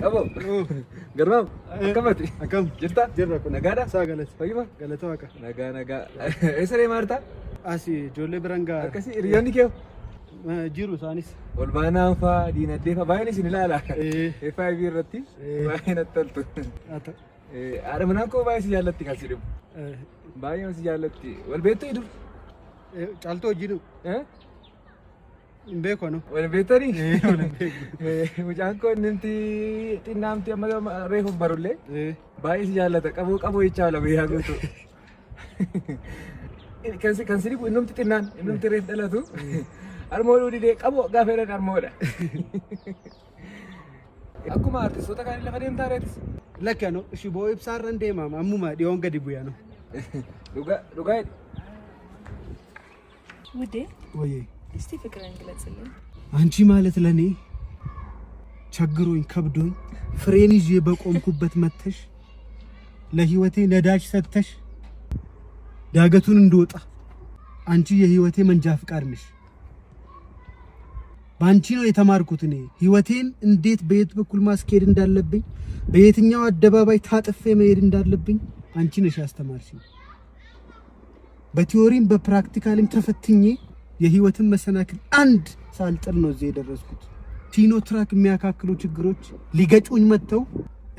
أبو قرمام كمتي كم جرتا جرا كنا نجادا ساقلت طيبة قالتها وكا نجا إيش اللي مارتا أسي جولي برانغا كسي رياني كيو جيرو سانيس والبانا فا دينا ديفا بايني سن لا لا إيه فاي بيرتي باين التلتو أتا أنا مناكو باي سجالتي كاسيرم باي سجالتي والبيت يدو چالتو جيرو بيكو أنا والبيتري وجانكو ننتي تنامتي أما ريحو برولة باي سجالتك أبو يتشالا بيها قلتو kan sini bu innum tinan innum tiref dalatu armolu di dek abo gaferan armola aku ma artistota kan lafa dem taret لكنو شباب بسارن ديما أموما ديون قدي بيانو duga ውዴ ويه እስቲ ፍቅርን ግለጽልኝ አንቺ ማለት ለኔ ቸግሮኝ ከብዶኝ ፍሬን ይዤ በቆምኩበት መተሽ ለህይወቴ ነዳጅ ሰጥተሽ ዳገቱን እንደወጣ አንቺ የህይወቴ መንጃ ፍቃድ ነሽ ባንቺ ነው የተማርኩት እኔ ህይወቴን እንዴት በየት በኩል ማስኬድ እንዳለብኝ በየትኛው አደባባይ ታጥፌ መሄድ እንዳለብኝ አንቺ ነሽ ያስተማርሽኝ በቲዮሪም በፕራክቲካልም ተፈትኜ የህይወትን መሰናክል አንድ ሳልጥል ነው እዚህ የደረስኩት ቲኖ ትራክ የሚያካክሉ ችግሮች ሊገጩኝ መተው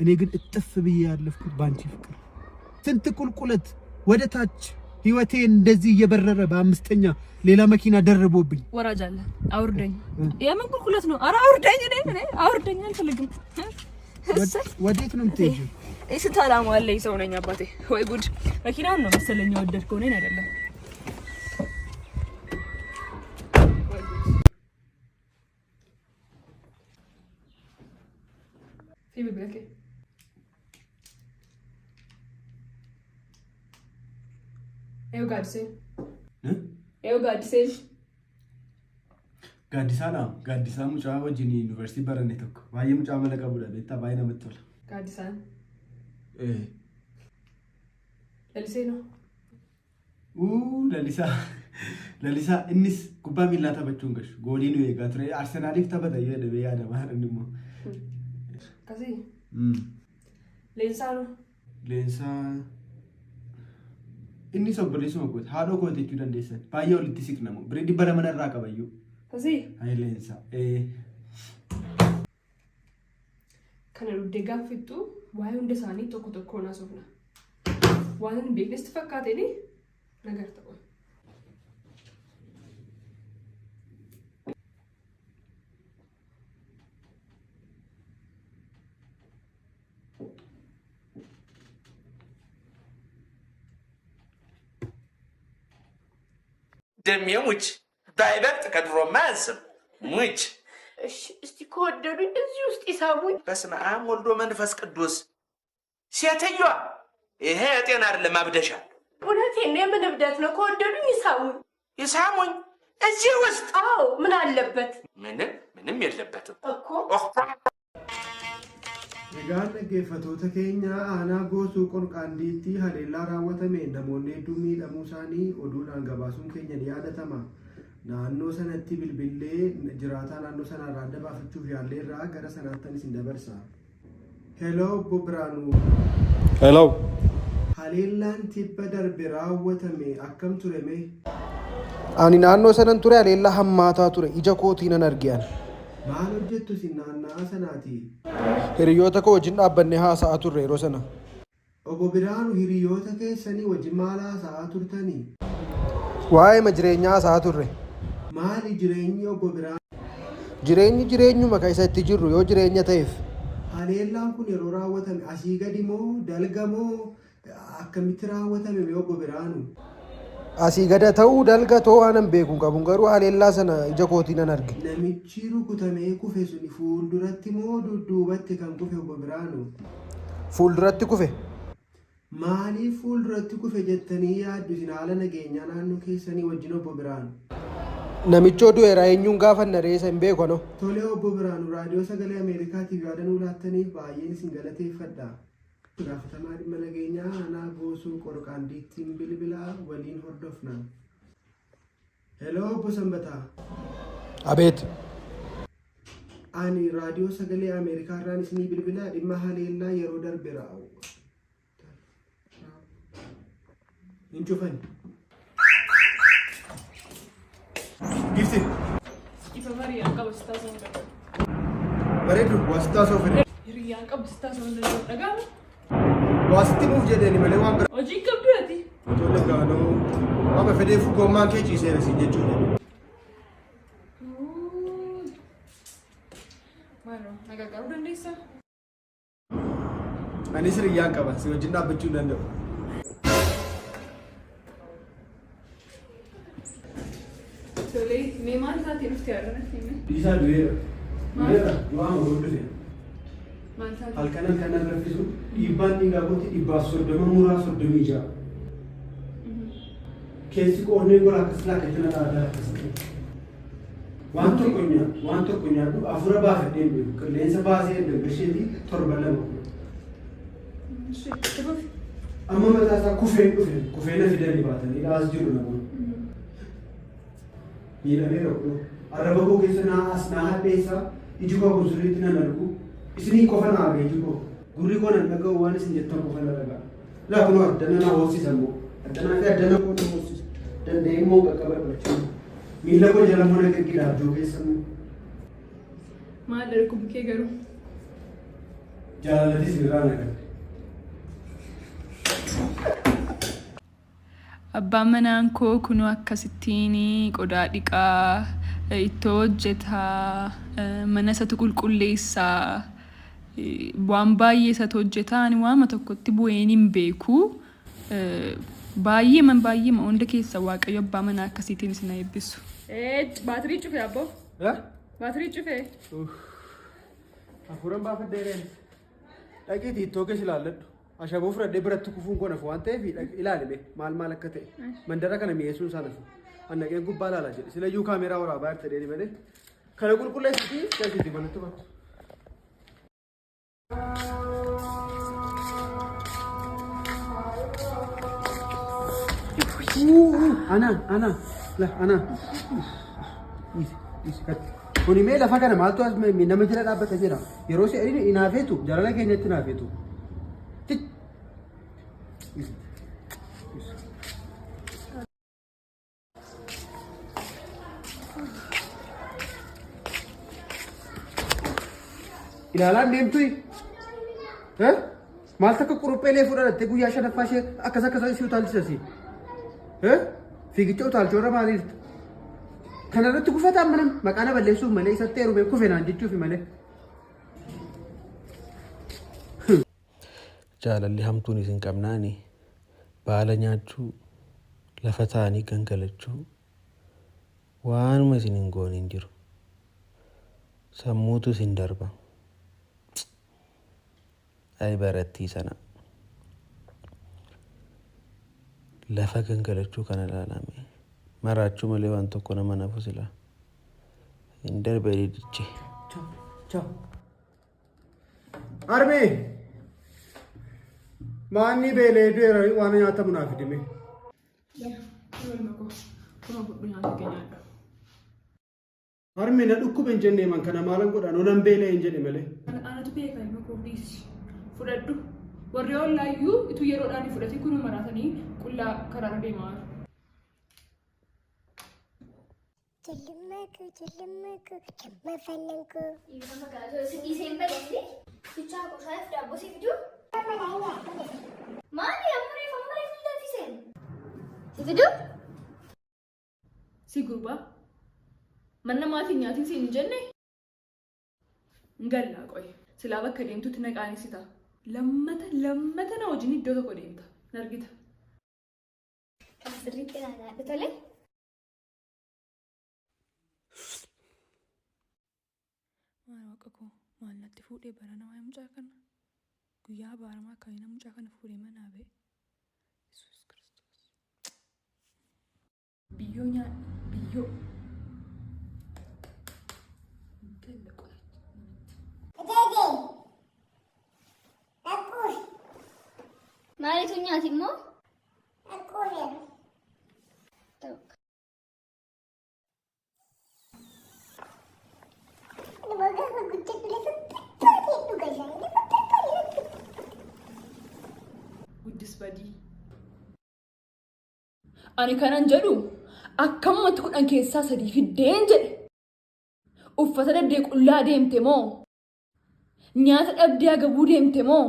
እኔ ግን እጥፍ ብዬ ያለፍኩት ባንቺ ፍቅር ስንት ቁልቁለት ወደ ታች ህይወቴ እንደዚህ እየበረረ በአምስተኛ ሌላ መኪና ደርቦብኝ ወራጅ አለ አውርደኝ የምን ቁልቁለት ነው አረ አውርደኝ እኔ አውርደኝ አልፈልግም ወዴት ነው የምትሄጂው እሺ ታላማ አለኝ ሰው ነኝ አባቴ ወይ ጉድ መኪናውን ነው መሰለኝ ወደድከው ነኝ አይደለም ፊቢ ብለከ Eu gaadise. Gaaddisaadha. Gaaddisaa mucaa wajjin yuunivarsiitii baranne tokko. Baay'ee mucaa mala qabudha beektaa baay'ee namatti tola. Gaaddisaan. Lalisee noo. Lalisaa innis kubbaa miillaa taphachuun gashu. Goolii nu eegaa ture. Arsenaaliif taphata jedhamee yaadama immoo. Kasii. Leensaa noo. Leensaa. inni sobboleessuma goota haadhoo kootee jechuu dandeessan baay'ee walitti siqnamu bireedii bara mana irraa qabayyuu kasii hayleensa kana dhuddee gaaffittu waa'ee hunda isaanii tokko tokkoon haasofna waan hin beeknetti fakkaateni nagar ta'u دم يموت بايبت كدرو مازم موت እስቲ ከወደዱኝ እዚህ ውስጥ ይሳቡኝ በስመ አብ ወልዶ መንፈስ ቅዱስ ሴትዮዋ ይሄ የጤና አይደለም አብደሻል እውነቴን ነው የምን እብደት ነው ከወደዱኝ ይሳሙኝ እዚህ ውስጥ አዎ ምን አለበት ምንም የለበትም እኮ Egaan dhaggeeffattoota keenya aanaa goosuu qolqaandiitti haleellaa raawwatame namoonni hedduun miidhamuu isaanii oduudhaan gabaasuun keenya ni yaadatama. Naannoo sanatti bilbilee jiraataa naannoo sanarraa adda baafachuuf yaalleerraa gara sanaatti isin dabarsa. Hello Obbo Biraanuu. Hello. Haleellaan tibba darbe raawwatame akkam ture mee? Ani naannoo sanan ture haleellaa hammaataa ture ija kootiin nan argeen. Maal hojjettu si naannaa sanaati? Hiriyoota koo wajjin dhaabbanne haasa'aa turre yeroo sana. Obbo Biraanuu hiriyoota keessanii wajjin maal haasa'aa turtanii? Waa'ee jireenyaa haasa'aa turre. Maali jireenyi Obbo Biraanuu? Jireenyi jireenyuma kan isa itti jirru yoo jireenya ta'eef. Haleellaan kun yeroo raawwatame asii gadi moo dalga moo akkamitti raawwatame Obbo Biraanuu? Asii gada ta'uu dalga ta'uu aanan beeku qabu garuu haleellaa sana ija kootiin nan arge. Namichi rukutamee kufe suni fuulduratti moo dudduubatti kan kufe Obbo Biraanuu? Fuulduratti kufe. Maaliif fuulduratti kufe jettanii yaaddu isin haala nageenyaa naannoo keessanii wajjin Obbo Biraanuu? Namichoo du'eera eenyuun gaafanna reessa hin beeku ano. Tole Obbo Biraanuu raadiyoo sagalee Ameerikaatiif yaadannoo laattaniif baay'een isin galateeffadha. Gaafatamaa dhimma nageenyaa aanaa goosuu qolqaandiittiin bilbilaa waliin hordofna. Hello Obbo Sanbataa. Abeet. ani raadiyoo sagalee Ameerikaa irraan isinii bilbilaa dhimma haleellaa yeroo darbe raa'u. Hin cufani. Gifti. Ifa Mariyaa qaba sitaa soo dhagaa. Bareedu waasitaa soo fedhe. Hiriyaa qaba sitaa soo dhagaa. Waasitti nuuf jedhani malee waan biraa. Hojii qabdu ati. Ijoollee gaanoo amma fedheef gommaan kee ciiseera si jechuudha. Maaloo nagargaaruu dandeessaa? Anis hiriyyaan qaba si wajjin dhaabbachuu danda'u. Tolee, mee maal taatee dhufte yaadana hime? Isaa du'eera. Du'eera waan hordofee. Maal taatee? Halkan raffisu dhiibbaan dhiigaa kooti 130 muraa 36. Keessi qoonnee gola akkas laakkeetina aadaa akkasii. Waan tokko nyaadhu afura baafadheen beeku qilleensa baasee daggasheetii 7 lama. Amma mataa isaa kufee na fidanii baatanii as jiru namoonni. Miidhamee rakku arraba koo keessa naa hadheessaa iji koo kun sirriitti nan argu isinii qofa naa arga iji koo gurri koo nan dhaga'u waan isin jettan qofa na dhaga'a. Laa kunoo addana na hoosisan moo addanaa fi addana koo na hoosisa danda'ee immoo qaqqaba dhachuu miila koo jala moo na gaggiidhaabjoo keessa moo. Maal darku bukkee garuu? Jaalalatis irraa nagadde. Abbaan manaan koo kunoo akkasittiin qodaa dhiqaa, ittoo hojjetaa, mana isatu qulqulleessaa, waan baay'ee isatu hojjetaa. Ani waama tokkotti bu'een hin beeku. Baay'ee hunda keessa Waaqayyo abbaa manaa akkasiitiin isin eebbisu. Baatirii cufee abboo? Baatirii cufee? Afuuran baafadheereen dhaqiitii ittoo keessa ilaalladhu. Ashaboo fudhadhee biratti kufuun koo nafu waan ta'eef ilaalime maal akka ta'e mandara kana mi'eessuun isaa nafu annaqeen gubbaa ilaalaa jedhe silayyuu kaameeraa waraabaa irra ta'ee malee kana qulqulleessitii galchiitii manatti bakka. Ana. Kuni mee lafa kana maaltu as nama jala dhaabbata jira yeroo si'anii inaafeetu jaalala keenyatti inaafeetu. Ilaalaan deemtuyi maal takka quruphee fudhadhattee guyyaa 5ffaa ishee akkas ishee utaalchisasi fiigicha utaalchoorra maaliirta kanarratti kufataan manam maqaana balleessuuf malee isatti heerumee kufe naan jechuuf malee. Jaalalli hamtuun isin qabnaani baala nyaachuu lafa taa'anii gangalachuu waanuma isin hin goone hin jiru sammuutu isin darba. Ay barattii sana lafa gangalachuu kana ilaalame maraachuu malee waan tokko nama nafu sila hin darbee didiche. Armee maanni beelee du'eera waan nyaatamu naaf fidime. Armee na dhukkube hin jenne man kana maalan godhan onan beelee hin jedhe malee. Anatu beeka ilma koo dhiisi. Fudhadhu. Warri ollaayyuu itu yeroodhaan fudhatee kunuu maraatanii qullaa karaarra deemaa jiru. Si gurbaa manna maatiin nyaatiin si hin jenne ngallaa qoye silaa bakka deemtutti naqaanisita lammata na wajjin iddoo tokko deemta nargita. Sirriitti ilaalaa tolee. Maal waaqa koo maal natti fuudhee barana waa'ee mucaa kana guyyaa baaramaa akkamiin mucaa kana fuudhee manaa ba'e Yesuus Kiristoos. Biyyoo biyyoo. Maalitu nyaati immoo? badii. Ani kanan jedhu akkamumatti 10 keessaa 3 fiddeen jedhe. Uffata daddee qullaa deemte moo? Nyaata dhabdee agabuu deemte moo?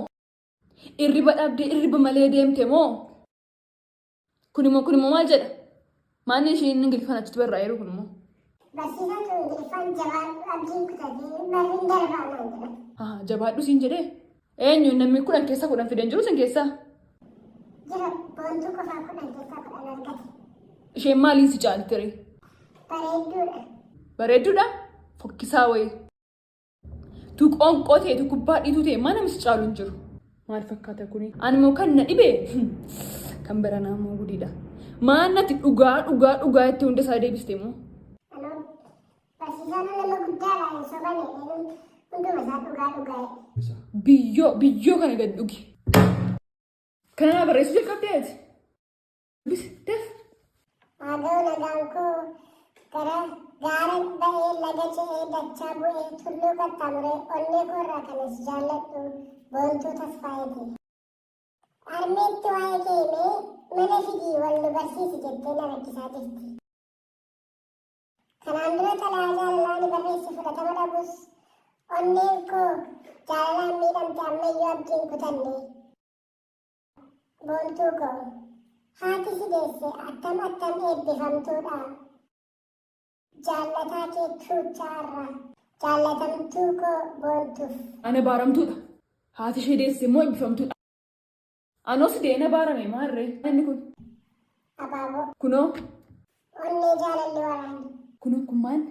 Irriba dhabdee irriba malee deemte moo? Kunimmoo maal jedha? Maanni isheen Ingiliffaan achitti barraa'eeru kunimmoo? Barsiisaan Ingiliffaan jabaadhu abdiin kutatee barriin darbaa naan jedha. Jabaadhu siin jedhee? Eenyu namni 10 keessaa 10 fideen jiru sin keessaa? Jira boontuu qofaa 10 keessaa 10 argate. Isheen maaliin si caaltire? Bareedduudha. Bareedduudha? Fokkisaa wayii. Tu qoonqoo ta'e tu kubbaa dhiituu ta'e maa namni si caalu hin jiru. Maal fakkaata kuni? Ani immoo kan na dhibee kan baranaa immoo gudiidha. Maan natti dhugaa itti hunda isaa deebiste immoo? Barsiisaan nama guddaadha hin sobane hunduma isaa dhugaa. Biyyoo kana gad dhugi. Kana barreessuu jalqabdeeti. Def. Haaga'u nagaan koo gara gaara ba'ee laga ce'ee dachaa bu'ee tulluu qaxxaamuree onnee koo irraa kanas jaalladhu boontuu tasfaayete. Armeetti waa'ee kee himee mana fidii wal nu barsiisi jettee na rakkisaa jirti. Kanaan dura xalayaa jaalalaa ni barreessi fudhatama dhabus onneen koo jaalalaan miidhamte ammayyuu abdiin kutanne. Boontuu koo haati si deesse attam eebbifamtuudha. Jaallataa kee tuuchaarra jaallatamtuu koo boontuuf. Ana baaramtuudha. Haati ishee deesse immoo eebbifamtuudha. Anos deena baarame maarree inni kun. Abaaboo. Kunoo. Onnee jaalalli waraani. Kunoo kun maal?